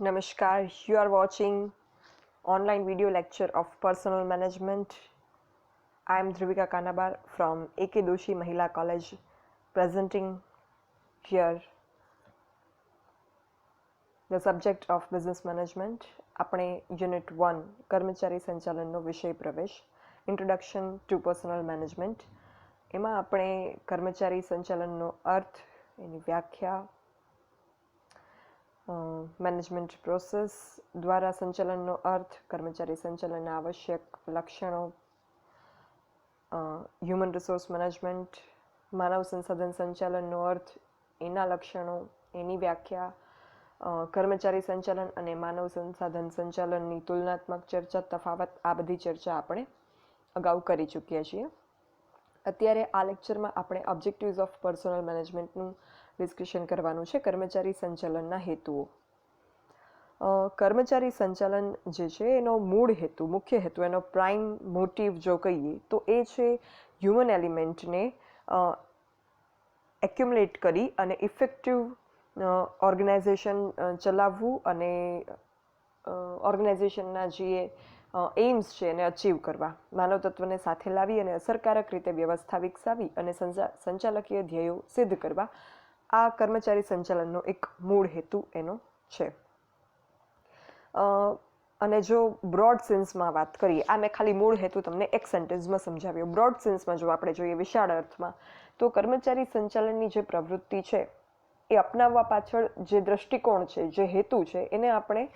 Namaskar, you are watching online video lecture of personal management. I am Dhruvika Kanabar from A.K. Doshi Mahila College, presenting here the subject of business management. આપણે unit 1 કર્મચારી સંચાલનનો વિષય પ્રવેશ, introduction to personal management. એમાં આપણે કર્મચારી સંચાલનનો અર્થ, એની વ્યાખ્યા, management process દ્વારા સંચાલનનો અર્થ, કર્મચારી સંચાલનના આવશ્યક લક્ષણો, હ્યુમન રિસોર્સ મેનેજમેન્ટ, માનવ સંસાધન સંચાલનનો અર્થ, એના લક્ષણો, એની વ્યાખ્યા, કર્મચારી સંચાલન અને માનવ સંસાધન સંચાલનની તુલનાત્મક ચર્ચા, તફાવત, આ બધી ચર્ચા આપણે અગાઉ કરી ચૂક્યા છીએ. અત્યારે આ લેક્ચરમાં આપણે ઓબ્જેક્ટિવ્સ ઓફ પર્સનલ મેનેજમેન્ટનું ડિસ્કશન કરવાનું છે. કર્મચારી સંચાલનના હેતુઓ. કર્મચારી સંચાલન જે છે એનો મૂળ હેતુ, મુખ્ય હેતુ, એનો પ્રાઇમ મોટિવ જો કહીએ તો એ છે હ્યુમન એલિમેન્ટને એક્યુમ્યુલેટ કરી અને ઇફેક્ટિવ ઓર્ગેનાઇઝેશન ચલાવવું અને ઓર્ગેનાઇઝેશનના જે એઇમ્સ છે એને અચીવ કરવા, માનવ તત્વને સાથે લાવી અને અસરકારક રીતે વ્યવસ્થા વિકસાવી અને સંચાલકીય ધ્યેયો સિદ્ધ કરવા, આ કર્મચારી સંચાલનનો એક મૂળ હેતુ એનો છે. અને જો બ્રોડ સેન્સમાં વાત કરીએ, આ મેં ખાલી મૂળ હેતુ તમને એક સેન્ટેન્સમાં સમજાવ્યો. બ્રોડ સેન્સમાં જો આપણે જોઈએ, વિશાળ અર્થમાં, તો કર્મચારી સંચાલનની જે પ્રવૃત્તિ છે એ અપનાવવા પાછળ જે દૃષ્ટિકોણ છે, જે હેતુ છે, એને આપણે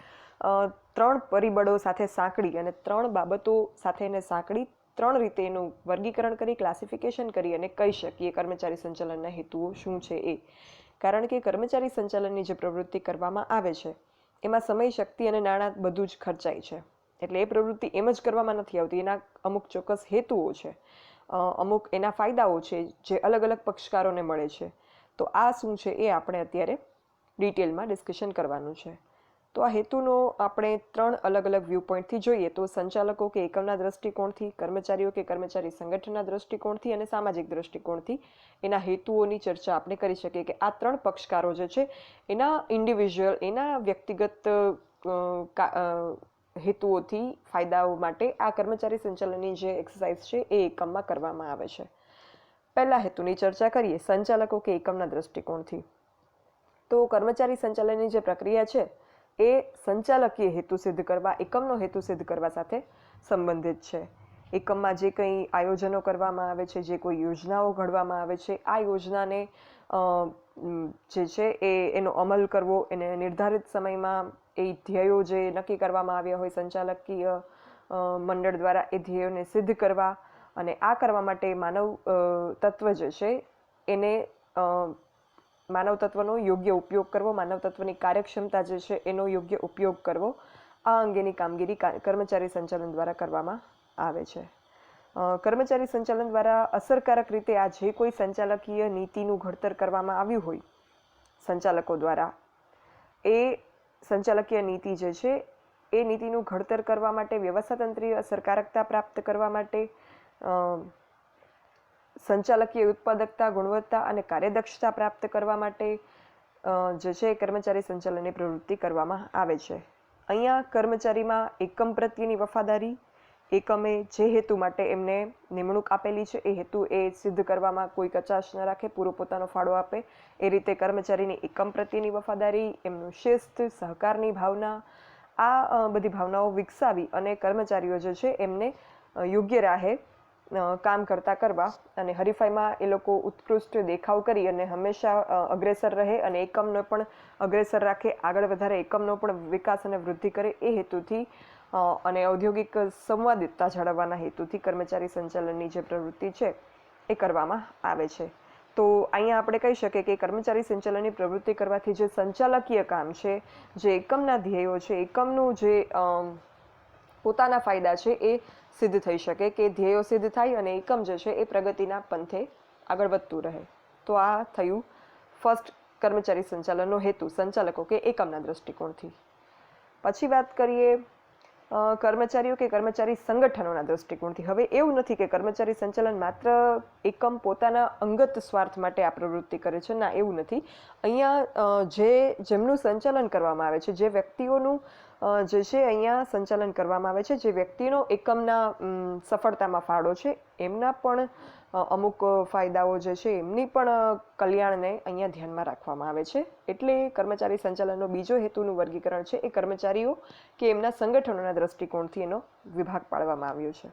3 પરિબળો સાથે સાંકળી અને 3 બાબતો સાથે એને સાંકળી 3 રીતે એનું વર્ગીકરણ કરી, ક્લાસિફિકેશન કરી અને કહી શકીએ કર્મચારી સંચાલનના હેતુઓ શું છે એ. કારણ કે કર્મચારી સંચાલનની જે પ્રવૃત્તિ કરવામાં આવે છે એમાં સમય, શક્તિ અને નાણાં બધું જ ખર્ચાય છે. એટલે એ પ્રવૃત્તિ એમ જ કરવામાં નથી આવતી. એના અમુક ચોક્કસ હેતુઓ છે, અમુક એના ફાયદાઓ છે જે અલગ અલગ પક્ષકારોને મળે છે. તો આ શું છે એ આપણે અત્યારે ડિટેલમાં ડિસ્કશન કરવાનું છે. તો આ હેતુનો આપણે 3 અલગ અલગ વ્યૂ પોઈન્ટથી જોઈએ તો સંચાલકો કે એકમના દૃષ્ટિકોણથી, કર્મચારીઓ કે કર્મચારી સંગઠનના દૃષ્ટિકોણથી અને સામાજિક દૃષ્ટિકોણથી એના હેતુઓની ચર્ચા આપણે કરી શકીએ કે આ 3 પક્ષકારો જે છે એના ઇન્ડિવિજ્યુઅલ, એના વ્યક્તિગત હેતુઓથી, ફાયદાઓ માટે આ કર્મચારી સંચાલનની જે એક્સરસાઇઝ છે એ એકમમાં કરવામાં આવે છે. પહેલા હેતુની ચર્ચા કરીએ, સંચાલકો કે એકમના દૃષ્ટિકોણથી. તો કર્મચારી સંચાલનની જે પ્રક્રિયા છે એ સંચાલકીય હેતુ સિદ્ધ કરવા, એકમનો હેતુ સિદ્ધ કરવા સાથે સંબંધિત છે. એકમમાં જે કંઈ આયોજનો કરવામાં આવે છે, જે કોઈ યોજનાઓ ઘડવામાં આવે છે, આ યોજનાને જે છે એનો અમલ કરવો, એને નિર્ધારિત સમયમાં એ ધ્યેયો જે નક્કી કરવામાં આવ્યા હોય સંચાલકીય મંડળ દ્વારા, એ ધ્યેયોને સિદ્ધ કરવા, અને આ કરવા માટે માનવ તત્વ જે છે એને માનવ તત્વનો યોગ્ય ઉપયોગ કરવો, માનવ તત્વની કાર્યક્ષમતા જે છે એનો યોગ્ય ઉપયોગ કરવો, આ અંગેની કામગીરી કર્મચારી સંચાલન દ્વારા કરવામાં આવે છે. કર્મચારી સંચાલન દ્વારા અસરકારક રીતે આ જે કોઈ સંચાલકીય નીતિનું ઘડતર કરવામાં આવ્યું હોય સંચાલકો દ્વારા, એ સંચાલકીય નીતિ જે છે એ નીતિનું ઘડતર કરવા માટે, વ્યવસ્થાતંત્રીય અસરકારકતા પ્રાપ્ત કરવા માટે, સંચાલકીય ઉત્પાદકતા, ગુણવત્તા અને કાર્યદક્ષતા પ્રાપ્ત કરવા માટે જે છે કર્મચારી સંચાલનની પ્રવૃત્તિ કરવામાં આવે છે. અહીંયા કર્મચારીમાં એકમ પ્રત્યેની વફાદારી, એકમે જે હેતુ માટે એમને નિમણૂક આપેલી છે એ હેતુ એ સિદ્ધ કરવામાં કોઈ કચાશ ન રાખે, પૂરો પોતાનો ફાળો આપે, એ રીતે કર્મચારીની એકમ પ્રત્યેની વફાદારી, એમનું શિસ્ત, સહકારની ભાવના, આ બધી ભાવનાઓ વિકસાવી અને કર્મચારીઓ જે છે એમને યોગ્ય રાહે કામ કરતા કરવા અને હરીફાઈમાં એ લોકો ઉત્કૃષ્ટ દેખાવ કરી અને હંમેશા અગ્રેસર રહે અને એકમનો પણ અગ્રેસર રાખે, આગળ વધારે, એકમનો પણ વિકાસ અને વૃદ્ધિ કરે, એ હેતુથી અને ઔદ્યોગિક સંવાદિતતા જાળવવાના હેતુથી કર્મચારી સંચાલનની જે પ્રવૃત્તિ છે એ કરવામાં આવે છે. તો અહીંયા આપણે કહી શકીએ કે કર્મચારી સંચાલનની પ્રવૃત્તિ કરવાથી જે સંચાલકીય કામ છે, જે એકમના ધ્યેયો છે, એકમનું જે પોતાના ફાયદા છે એ સિદ્ધ થઈ શકે, કે ધ્યેયો સિદ્ધ થાય અને એકમ જે છે એ પ્રગતિના પંથે આગળ વધતું રહે. તો આ થયું ફર્સ્ટ કર્મચારી સંચાલનનો હેતુ સંચાલકો કે એકમના દૃષ્ટિકોણથી. પછી વાત કરીએ કર્મચારીઓ કે કર્મચારી સંગઠનોના દૃષ્ટિકોણથી. હવે એવું નથી કે કર્મચારી સંચાલન માત્ર એકમ પોતાના અંગત સ્વાર્થ માટે આ પ્રવૃત્તિ કરે છે. ના, એવું નથી. અહીંયા જેમનું સંચાલન કરવામાં આવે છે, જે વ્યક્તિઓનું જે છે અહીંયા સંચાલન કરવામાં આવે છે, જે વ્યક્તિનો એકમના સફળતામાં ફાળો છે, એમના પણ અમુક ફાયદાઓ જે છે એમની પણ કલ્યાણને અહીંયા ધ્યાનમાં રાખવામાં આવે છે. એટલે કર્મચારી સંચાલનનો બીજો હેતુનું વર્ગીકરણ છે એ કર્મચારીઓ કે એમના સંગઠનોના દૃષ્ટિકોણથી એનો વિભાગ પાડવામાં આવ્યો છે.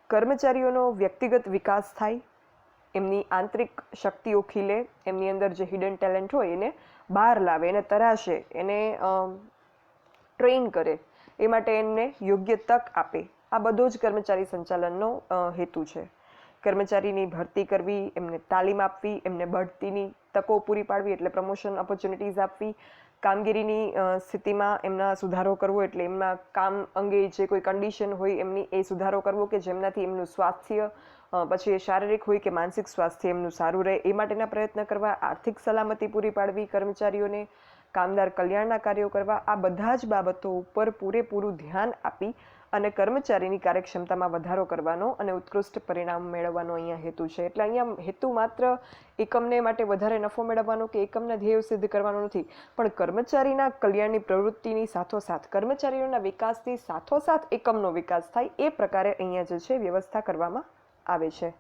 કર્મચારીઓનો વ્યક્તિગત વિકાસ થાય, એમની આંતરિક શક્તિઓ ખીલે, એમની અંદર જે હિડન ટેલેન્ટ હોય એને બહાર લાવે, એને તરાશે, એને ટ્રેન કરે, એ માટે એમને યોગ્ય તક આપે. આ બધો જ કર્મચારી સંચાલનનો હેતુ છે. કર્મચારીની ભરતી કરવી, એમને તાલીમ આપવી, એમને બઢતીની તકો પૂરી પાડવી એટલે પ્રમોશન ઓપોર્ચ્યુનિટીઝ આપવી, કામગીરીની સ્થિતિમાં એમના સુધારો કરવો એટલે એમના કામ અંગે જે કોઈ કન્ડિશન હોય એમની એ સુધારો કરવો કે જેમનાથી એમનું સ્વાસ્થ્ય, પછી એ શારીરિક હોય કે માનસિક સ્વાસ્થ્ય એમનું સારું રહે, એ માટેના પ્રયત્ન કરવા, આર્થિક સલામતી પૂરી પાડવી કર્મચારીઓને, કામદાર કલ્યાણના કાર્યો કરવા. આ બધા જ બાબતો ઉપર પૂરેપૂરું ધ્યાન આપી અને કર્મચારીની કાર્યક્ષમતામાં વધારો કરવાનો અને ઉત્કૃષ્ટ પરિણામ મેળવવાનો અહીંયા હેતુ છે. એટલે અહીંયા હેતુ માત્ર એકમને માટે વધારે નફો મેળવવાનો કે એકમના ધ્યેયો સિદ્ધ કરવાનો નથી, પણ કર્મચારીના કલ્યાણની પ્રવૃત્તિની સાથોસાથ, કર્મચારીઓના વિકાસની સાથોસાથ એકમનો વિકાસ થાય એ પ્રકારે અહીંયા જે છે વ્યવસ્થા કરવામાં આવે છે.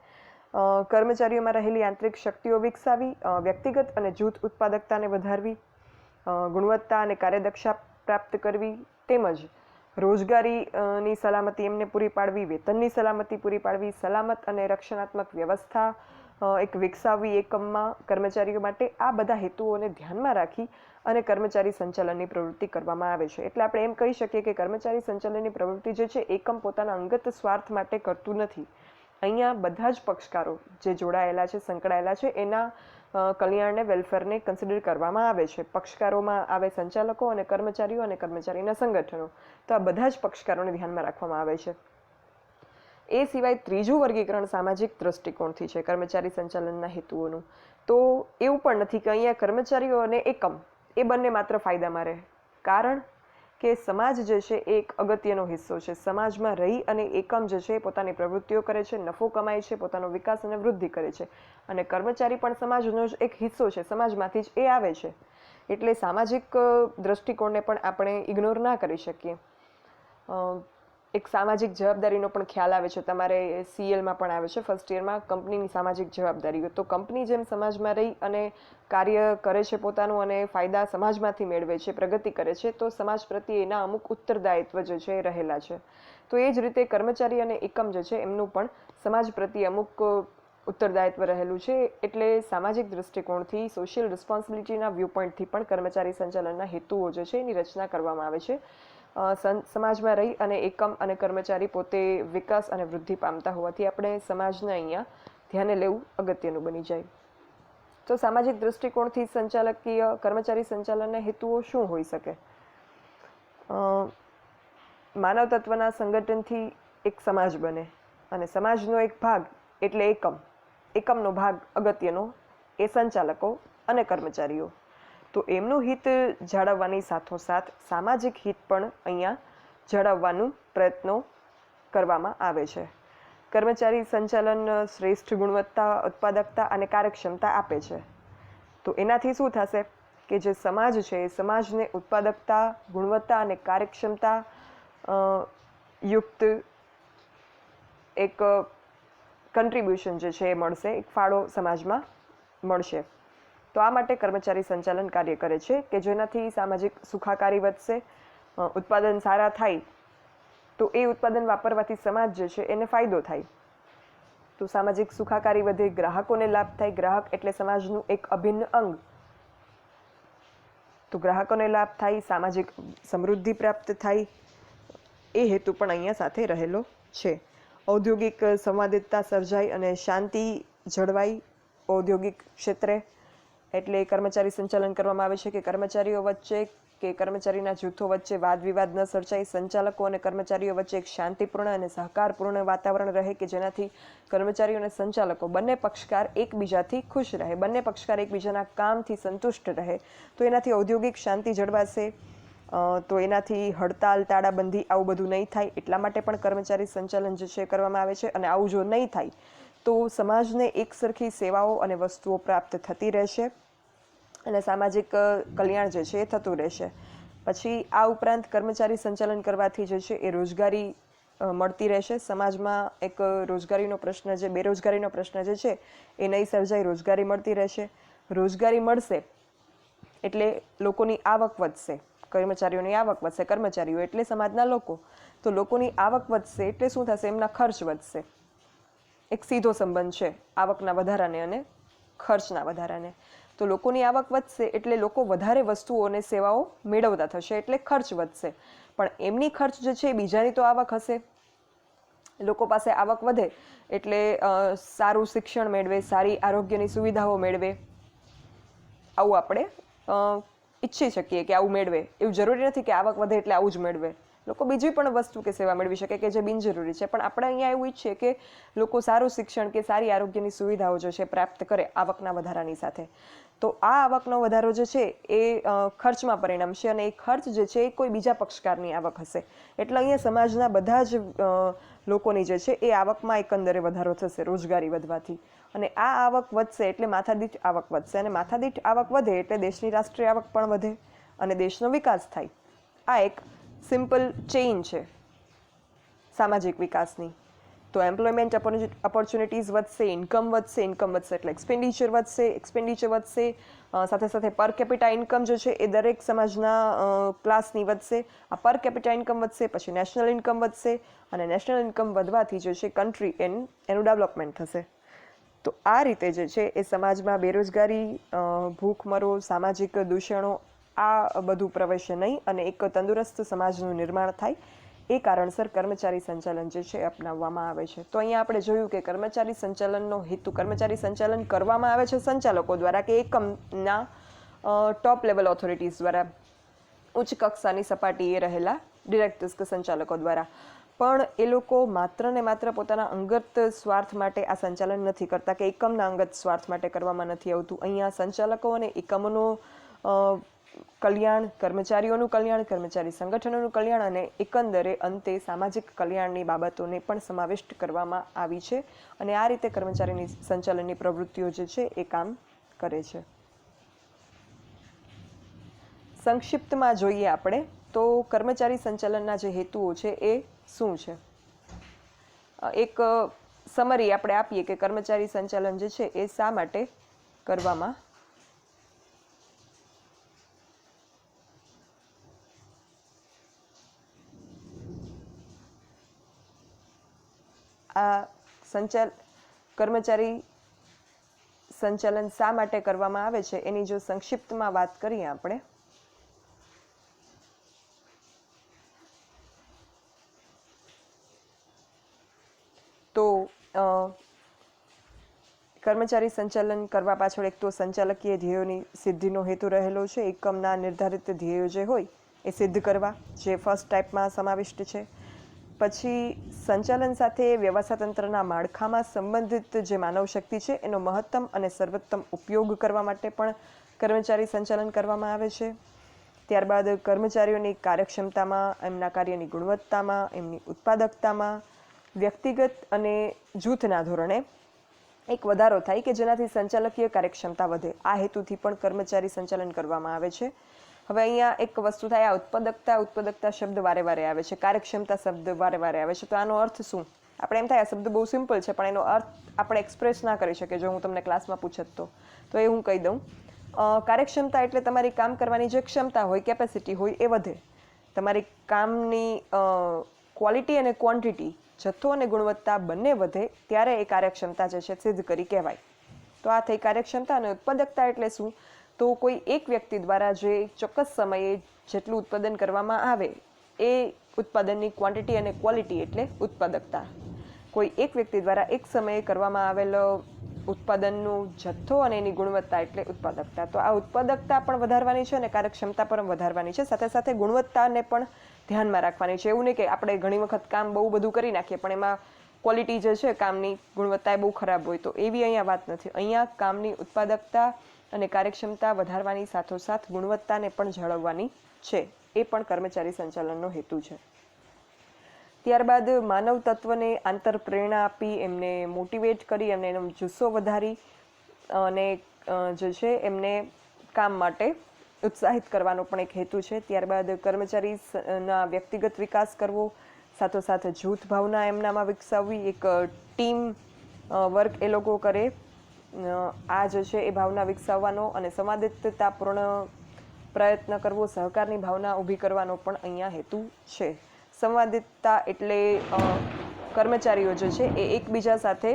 કર્મચારીઓમાં રહેલી આંતરિક શક્તિઓ વિકસાવી, વ્યક્તિગત અને જૂથ ઉત્પાદકતાને વધારવી, ગુણવત્તા અને કાર્યદક્ષતા પ્રાપ્ત કરવી, તેમજ રોજગારીની સલામતી એમને પૂરી પાડવી, વેતનની સલામતી પૂરી પાડવી, સલામત અને રક્ષણાત્મક વ્યવસ્થા એક વિકસાવવી એકમમાં કર્મચારીઓ માટે. આ બધા હેતુઓને ધ્યાનમાં રાખી અને કર્મચારી સંચાલનની પ્રવૃત્તિ કરવામાં આવે છે. એટલે આપણે એમ કહી શકીએ કે કર્મચારી સંચાલનની પ્રવૃત્તિ જે છે એકમ પોતાના અંગત સ્વાર્થ માટે કરતું નથી. અહીંયા બધા જ પક્ષકારો જે જોડાયેલા છે, સંકળાયેલા છે, એના કલ્યાણને, વેલફેરને કન્સિડર કરવામાં આવે છે. પક્ષકારોમાં આવે સંચાલકો અને કર્મચારીઓ અને કર્મચારીના સંગઠનો. તો આ બધા જ પક્ષકારોને ધ્યાનમાં રાખવામાં આવે છે. એ સિવાય ત્રીજું વર્ગીકરણ સામાજિક દૃષ્ટિકોણથી છે કર્મચારી સંચાલનના હેતુઓનું. તો એવું પણ નથી કે અહીંયા કર્મચારીઓ અને એકમ એ બંને માત્ર ફાયદામાં રહે, કારણ કે સમાજ જે છે એ એક અગત્યનો હિસ્સો છે. સમાજમાં રહી અને એકમ જે છે એ પોતાની પ્રવૃત્તિઓ કરે છે, નફો કમાય છે, પોતાનો વિકાસ અને વૃદ્ધિ કરે છે, અને કર્મચારી પણ સમાજનો જ એક હિસ્સો છે, સમાજમાંથી જ એ આવે છે. એટલે સામાજિક દૃષ્ટિકોણને પણ આપણે ઇગ્નોર ના કરી શકીએ. એક સામાજિક જવાબદારીનો પણ ખ્યાલ આવે છે. તમારે CLમાં પણ આવે છે ફર્સ્ટ યરમાં, કંપનીની સામાજિક જવાબદારીઓ. તો કંપની જેમ સમાજમાં રહી અને કાર્ય કરે છે પોતાનું અને ફાયદા સમાજમાંથી મેળવે છે, પ્રગતિ કરે છે, તો સમાજ પ્રત્યે એના અમુક ઉત્તરદાયિત્વ જે છે એ રહેલા છે. તો એ જ રીતે કર્મચારી અને એકમ જે છે એમનું પણ સમાજ પ્રત્યે અમુક ઉત્તરદાયિત્વ રહેલું છે. એટલે સામાજિક દૃષ્ટિકોણથી, સોશિયલ રિસ્પોન્સિબિલિટીના વ્યૂ પોઈન્ટથી પણ કર્મચારી સંચાલનના હેતુઓ જે છે એની રચના કરવામાં આવે છે. સમાજમાં રહી અને એકમ અને કર્મચારી પોતે વિકાસ અને વૃદ્ધિ પામતા હોવાથી આપણે સમાજને અહીંયા ધ્યાને લેવું અગત્યનું બની જાય. તો સામાજિક દૃષ્ટિકોણથી સંચાલકીય કર્મચારી સંચાલનના હેતુઓ શું હોઈ શકે? માનવ તત્વના સંગઠનથી એક સમાજ બને, અને સમાજનો એક ભાગ એટલે એકમ, એકમનો ભાગ અગત્યનો એ સંચાલકો અને કર્મચારીઓ. તો એમનું હિત જાળવવાની સાથોસાથ સામાજિક હિત પણ અહીંયા જાળવવાનું પ્રયત્નો કરવામાં આવે છે. કર્મચારી સંચાલન શ્રેષ્ઠ ગુણવત્તા, ઉત્પાદકતા અને કાર્યક્ષમતા આપે છે. તો એનાથી શું થશે કે જે સમાજ છે એ સમાજને ઉત્પાદકતા, ગુણવત્તા અને કાર્યક્ષમતા યુક્ત એક કન્ટ્રીબ્યુશન જે છે એ મળશે, એક ફાળો સમાજમાં મળશે. તો આ માટે કર્મચારી સંચાલન કાર્ય કરે છે કે જેનાથી સામાજિક સુખાકારી વધશે, ઉત્પાદન સારા થાય તો એ ઉત્પાદન વાપરવાથી સમાજ જે છે એને ફાયદો થાય. તો સામાજિક સુખાકારી વધે, ગ્રાહકોને લાભ થાય. ગ્રાહક એટલે સમાજનું એક અભિન્ન અંગ. તો ગ્રાહકોને લાભ થાય, સામાજિક સમૃદ્ધિ પ્રાપ્ત થાય, એ હેતુ પણ અહીંયા સાથે રહેલો છે. ઔદ્યોગિક સંવાદિતતા સર્જાય અને શાંતિ જળવાય ઔદ્યોગિક ક્ષેત્રે, એટલે કર્મચારી સંચાલન કરવામાં આવે છે કે કર્મચારીઓ વચ્ચે કે કર્મચારીના જૂથો વચ્ચે વાદ વિવાદ ન સર્જાય, સંચાલકો અને કર્મચારીઓ વચ્ચે એક શાંતિપૂર્ણ અને સહકારપૂર્ણ વાતાવરણ રહે કે જેનાથી કર્મચારીઓ અને સંચાલકો બંને પક્ષકાર એકબીજાથી ખુશ રહે, બંને પક્ષકાર એકબીજાના કામથી સંતુષ્ટ રહે, તો એનાથી ઔદ્યોગિક શાંતિ જળવાશે, તો એનાથી હડતાલ તાળાબંધી આવું બધું નહીં થાય. એટલા માટે પણ કર્મચારી સંચાલન જે છે કરવામાં આવે છે. અને આવું જો નહીં થાય તો સમાજને એકસરખી સેવાઓ અને વસ્તુઓ પ્રાપ્ત થતી રહેશે અને સામાજિક કલ્યાણ જે છે એ થતું રહેશે. પછી આ ઉપરાંત કર્મચારી સંચાલન કરવાથી જે છે એ રોજગારી મળતી રહેશે. સમાજમાં એક રોજગારીનો પ્રશ્ન જે બેરોજગારીનો પ્રશ્ન જે છે એ નહીં સર્જાય, રોજગારી મળતી રહેશે. રોજગારી મળશે એટલે લોકોની આવક વધશે, કર્મચારીઓની આવક વધશે, કર્મચારીઓ એટલે સમાજના લોકો, તો લોકોની આવક વધશે એટલે શું થશે? એમના ખર્ચ વધશે. એક સીધો સંબંધ છે આવકના વધારાને અને ખર્ચના વધારાને. તો લોકોની આવક વધશે એટલે લોકો વધારે વસ્તુઓ અને સેવાઓ મેળવતા થશે એટલે ખર્ચ વધશે. પણ એમની ખર્ચ જે છે એ બીજાની તો આવક હશે. લોકો પાસે આવક વધે એટલે સારું શિક્ષણ મેળવે, સારી આરોગ્યની સુવિધાઓ મેળવે. આવું આપણે ઈચ્છી શકીએ કે આવું મેળવે. એવું જરૂરી નથી કે આવક વધે એટલે આવું જ મેળવે. લોકો બીજી પણ વસ્તુ કે સેવા મેળવી શકે કે જે બિનજરૂરી છે, પણ આપણે અહીંયા એવું ઈચ્છીએ કે લોકો સારું શિક્ષણ કે સારી આરોગ્યની સુવિધાઓ જે છે પ્રાપ્ત કરે આવકના વધારાની સાથે. તો આ આવકનો વધારો જે છે એ ખર્ચમાં પરિણમશે અને એ ખર્ચ જે છે એ કોઈ બીજા પક્ષકારની આવક હશે. એટલે અહીંયા સમાજના બધા જ લોકોની જે છે એ આવકમાં એકંદરે વધારો થશે રોજગારી વધવાથી. અને આ આવક વધશે એટલે માથાદીઠ આવક વધશે અને માથાદીઠ આવક વધે એટલે દેશની રાષ્ટ્રીય આવક પણ વધે અને દેશનો વિકાસ થાય. આ એક સિમ્પલ ચેઇન છે સામાજિક વિકાસની. તો એમ્પ્લોયમેન્ટ ઓપોર્ચ્યુનિટીઝ વધશે, ઇન્કમ વધશે એટલે એક્સપેન્ડિચર વધશે, સાથે સાથે પર કેપિટા ઇન્કમ જે છે એ દરેક સમાજના ક્લાસની વધશે. આ પર કેપિટા ઇન્કમ વધશે પછી નેશનલ ઇન્કમ વધશે અને નેશનલ ઇન્કમ વધવાથી જે છે કન્ટ્રી એનું ડેવલપમેન્ટ થશે. તો આ રીતે જે છે એ સમાજમાં બેરોજગારી, ભૂખમરો, સામાજિક દૂષણો આ બધું પ્રવેશે નહીં અને એક તંદુરસ્ત સમાજનું નિર્માણ થાય. એ કારણસર કર્મચારી સંચાલન જે છે અપનાવવામાં આવે છે. તો અહીંયા આપણે જોયું કે કર્મચારી સંચાલનનો હેતુ, કર્મચારી સંચાલન કરવામાં આવે છે સંચાલકો દ્વારા કે એકમના ટોપ લેવલ ઓથોરિટીઝ દ્વારા, ઉચ્ચ કક્ષાની સપાટીએ રહેલા ડિરેક્ટર્સ કે સંચાલકો દ્વારા. પણ એ લોકો માત્ર ને માત્ર પોતાના અંગત સ્વાર્થ માટે આ સંચાલન નથી કરતા કે એકમના અંગત સ્વાર્થ માટે કરવામાં નથી આવતું. અહીંયા સંચાલકો અને એકમોનો કલ્યાણ, કર્મચારીઓનું કલ્યાણ, કર્મચારી સંગઠનોનું કલ્યાણ અને એકંદરે અંતે સામાજિક કલ્યાણની બાબતોને પણ સમાવિષ્ટ કરવામાં આવી છે. અને આ રીતે કર્મચારીની સંચાલનની પ્રવૃત્તિઓ જે છે એ કામ કરે છે. સંક્ષિપ્તમાં જોઈએ આપણે તો કર્મચારી સંચાલનના જે હેતુઓ છે એ શું છે. એક સમરી આપણે આપીએ કે કર્મચારી સંચાલન જે છે એ શા માટે કરવામાં કર્મચારી સંચાલન શા માટે કરવામાં આવે છે એની જો સંક્ષિપ્તમાં વાત કરીએ આપણે તો કર્મચારી સંચાલન કરવા પાછળ એક તો સંચાલકીય ધ્યેયોની સિદ્ધિનો હેતુ રહેલો છે. એકમના નિર્ધારિત ધ્યેયો જે હોય એ સિદ્ધ કરવા, જે ફર્સ્ટ ટાઈપમાં સમાવિષ્ટ છે. પછી સંચાલન સાથે વ્યવસ્થાતંત્રના માળખામાં સંબંધિત જે માનવ શક્તિ છે એનો મહત્તમ અને સર્વોત્તમ ઉપયોગ કરવા માટે પણ કર્મચારી સંચાલન કરવામાં આવે છે. ત્યારબાદ કર્મચારીઓની કાર્યક્ષમતામાં, એમના કાર્યની ગુણવત્તામાં, એમની ઉત્પાદકતામાં વ્યક્તિગત અને જૂથના ધોરણે એક વધારો થાય કે જેનાથી સંચાલકીય કાર્યક્ષમતા વધે. આ હેતુથી પણ કર્મચારી સંચાલન કરવામાં આવે છે. હવે અહીંયા એક વસ્તુ થાય, આ ઉત્પાદકતા શબ્દ વારે વારે આવે છે, કાર્યક્ષમતા શબ્દ વારે વારે આવે છે. તો આનો અર્થ શું? આપણે એમ થાય આ શબ્દ બહુ સિમ્પલ છે પણ એનો અર્થ આપણે એક્સપ્રેસ ના કરી શકીએ. જો હું તમને ક્લાસમાં પૂછત તો એ હું કહી દઉં. કાર્યક્ષમતા એટલે તમારી કામ કરવાની જે ક્ષમતા હોય, કેપેસિટી હોય એ વધે. તમારી કામની ક્વોલિટી અને ક્વોન્ટિટી, જથ્થો અને ગુણવત્તા બંને વધે ત્યારે એ કાર્યક્ષમતા જે છે સિદ્ધ કરી કહેવાય. તો આ થઈ કાર્યક્ષમતા. અને ઉત્પાદકતા એટલે શું? તો કોઈ એક વ્યક્તિ દ્વારા જે ચોક્કસ સમયે જેટલું ઉત્પાદન કરવામાં આવે એ ઉત્પાદનની ક્વોન્ટિટી અને ક્વોલિટી એટલે ઉત્પાદકતા. કોઈ એક વ્યક્તિ દ્વારા એક સમયે કરવામાં આવેલો ઉત્પાદનનું જથ્થો અને એની ગુણવત્તા એટલે ઉત્પાદકતા. તો આ ઉત્પાદકતા પણ વધારવાની છે અને કાર્યક્ષમતા પણ વધારવાની છે. સાથે સાથે ગુણવત્તાને પણ ધ્યાનમાં રાખવાની છે. એવું નહીં કે આપણે ઘણી વખત કામ બહુ બધું કરી નાખીએ પણ એમાં ક્વોલિટી જે છે કામની ગુણવત્તા એ બહુ ખરાબ હોય. તો એવી અહીંયા વાત નથી. અહીંયા કામની ઉત્પાદકતા અને કાર્યક્ષમતા વધારવાની સાથોસાથ ગુણવત્તાને પણ જાળવવાની છે. એ પણ કર્મચારી સંચાલનનો હેતુ છે. ત્યારબાદ માનવ તત્વને આંતર પ્રેરણા આપી, એમને મોટિવેટ કરી, એમને એનો જુસ્સો વધારી અને જે છે એમને કામ માટે ઉત્સાહિત કરવાનો પણ એક હેતુ છે. ત્યારબાદ કર્મચારીના વ્યક્તિગત વિકાસ કરવો, સાથોસાથ જૂથ ભાવના એમનામાં વિકસાવવી, એક ટીમ વર્ક એ લોકો કરે, આ જે છે એ ભાવના વિકસાવવાનો અને સંવાદિતતાપૂર્ણ પ્રયત્ન કરવો, સહકારની ભાવના ઊભી કરવાનો પણ અહીંયા હેતુ છે. સંવાદિતતા એટલે કર્મચારીઓ જે છે એ એકબીજા સાથે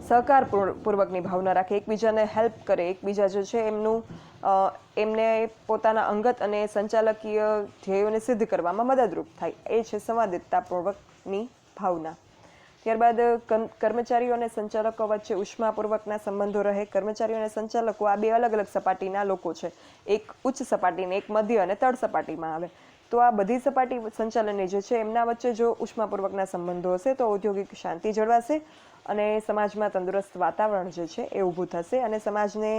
સહકારપૂર્વકની ભાવના રાખે, એકબીજાને હેલ્પ કરે, એકબીજા જે છે એમને પોતાના અંગત અને સંચાલકીય ધ્યેયોને સિદ્ધ કરવામાં મદદરૂપ થાય, એ છે સંવાદિતતાપૂર્વકની ભાવના. ત્યારબાદ કર્મચારીઓ અને સંચાલકો વચ્ચે ઉષ્માપૂર્વકના સંબંધો રહે. કર્મચારીઓ અને સંચાલકો આ બે અલગ અલગ સપાટીના લોકો છે. એક ઉચ્ચ સપાટીને, એક મધ્ય અને તળ સપાટીમાં આવે. તો આ બધી સપાટી સંચાલનની જે છે એમના વચ્ચે જો ઉષ્માપૂર્વકના સંબંધો હશે તો ઔદ્યોગિક શાંતિ જળવાશે અને સમાજમાં તંદુરસ્ત વાતાવરણ જે છે એ ઊભું થશે અને સમાજને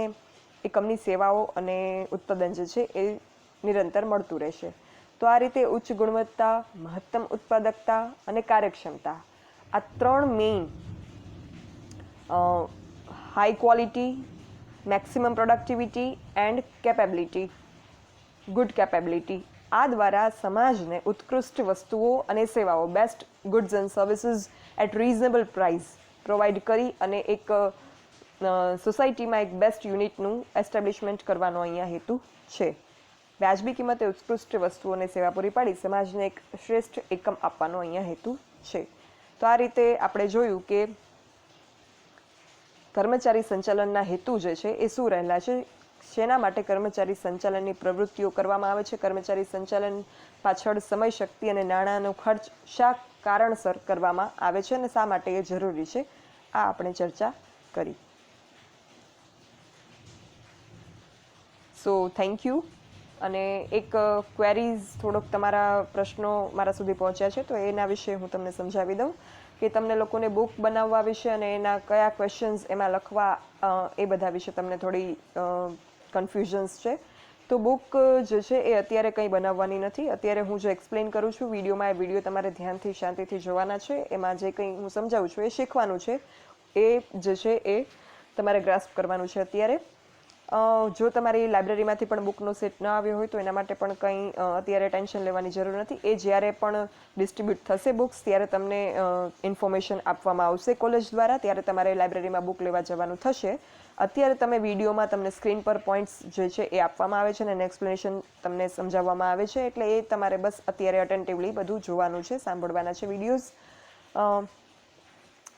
એકમની સેવાઓ અને ઉત્પાદન જે છે એ નિરંતર મળતું રહેશે. તો આ રીતે ઉચ્ચ ગુણવત્તા, મહત્તમ ઉત્પાદકતા અને કાર્યક્ષમતા, આ ત્રણ main high quality, maximum productivity and capability, good capability, આ દ્વારા સમાજને ઉત્કૃષ્ટ વસ્તુઓ અને સેવાઓ, best goods and services at reasonable price provide કરી અને એક સોસાયટીમાં એક બેસ્ટ યુનિટનું એસ્ટાબ્લિશમેન્ટ કરવાનો અહીંયા હેતુ છે. વ્યાજબી કિંમતે ઉત્કૃષ્ટ વસ્તુઓ અને સેવા પૂરી પાડી સમાજને એક શ્રેષ્ઠ એકમ આપવાનો અહીંયા હેતુ છે. તો આ રીતે આપણે જોયું કે કર્મચારી સંચાલનના હેતુ જે છે એ શું રહેલા છે, શેના માટે કર્મચારી સંચાલનની પ્રવૃત્તિઓ કરવામાં આવે છે, કર્મચારી સંચાલન પાછળ સમય, શક્તિ અને નાણાંનો ખર્ચ શા કારણસર કરવામાં આવે છે અને શા માટે એ જરૂરી છે, આ આપણે ચર્ચા કરી. So thank you. અને એક ક્વેરીઝ, થોડોક તમારા પ્રશ્નો મારા સુધી પહોંચ્યા છે તો એના વિશે હું તમને સમજાવી દઉં કે તમને લોકોને બુક બનાવવા વિશે અને એના કયા ક્વેશ્ચન્સ એમાં લખવા, એ બધા વિશે તમને થોડી કન્ફ્યુઝન્સ છે. તો બુક જે છે એ અત્યારે કંઈ બનાવવાની નથી. અત્યારે હું જે એક્સપ્લેન કરું છું વિડીયોમાં, એ વિડીયો તમારે ધ્યાનથી શાંતિથી જોવાના છે. એમાં જે કંઈ હું સમજાવું છું એ શીખવાનું છે, એ જે છે એ તમારે ગ્રાસ્પ કરવાનું છે. અત્યારે જો તમારી લાઇબ્રેરીમાંથી પણ બુકનો સેટ ન આવ્યો હોય તો એના માટે પણ કંઈ અત્યારે ટેન્શન લેવાની જરૂર નથી. એ જ્યારે પણ ડિસ્ટ્રીબ્યુટ થશે બુક્સ ત્યારે તમને ઇન્ફોર્મેશન આપવામાં આવશે કોલેજ દ્વારા, ત્યારે તમારે લાઇબ્રેરીમાં બુક લેવા જવાનું થશે. અત્યારે તમે વિડીયોમાં તમને સ્ક્રીન પર પોઈન્ટ્સ જે છે એ આપવામાં આવે છે અને એક્સપ્લેનેશન તમને સમજાવવામાં આવે છે, એટલે એ તમારે બસ અત્યારે અટેન્ટિવલી બધું જોવાનું છે, સાંભળવાના છે વિડીયોઝ.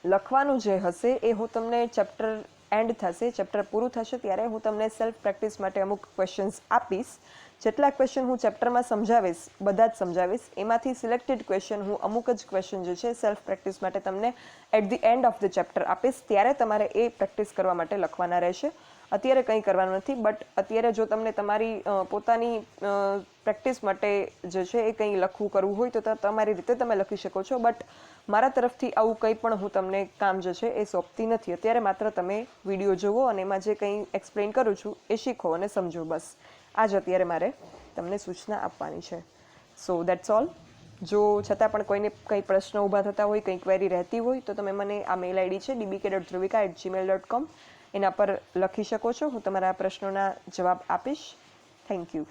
લખવાનું જે હશે એ હું તમને ચેપ્ટર એન્ડ થશે, ચેપ્ટર પૂરું થશે ત્યારે હું તમને સેલ્ફ પ્રેક્ટિસ માટે અમુક ક્વેશ્ચન્સ આપીશ. જેટલા ક્વેશ્ચન હું ચેપ્ટરમાં સમજાવીશ, બધા જ સમજાવીશ, એમાંથી સિલેક્ટેડ ક્વેશ્ચન હું અમુક જ ક્વેશ્ચન જે છે સેલ્ફ પ્રેક્ટિસ માટે તમને at the end of the chapter આપીશ. ત્યારે તમારે એ પ્રેક્ટિસ કરવા માટે લખવાના રહેશે. અત્યારે કંઈ કરવાનું નથી. બટ અત્યારે જો તમને તમારી પોતાની પ્રેક્ટિસ માટે જે છે એ કંઈ લખવું કરવું હોય તો તમારી રીતે તમે લખી શકો છો. બટ મારા તરફથી આવું કંઈ પણ હું તમને કામ જે છે એ સોંપતી નથી. અત્યારે માત્ર તમે વિડીયો જુઓ અને એમાં જે કંઈ એક્સપ્લેન કરું છું એ શીખો અને સમજો, બસ આ જ અત્યારે મારે તમને સૂચના આપવાની છે. સો દેટ્સ ઓલ. જો છતાં પણ કોઈને કંઈ પ્રશ્ન ઊભા થતા હોય, કંઈ ક્વેરી રહેતી હોય તો તમે મને આ મેલ આઈડી છે dbk.dhruvika@gmail.com એના પર લખી શકો છો. હું તમારા પ્રશ્નોના જવાબ આપીશ. Thank you.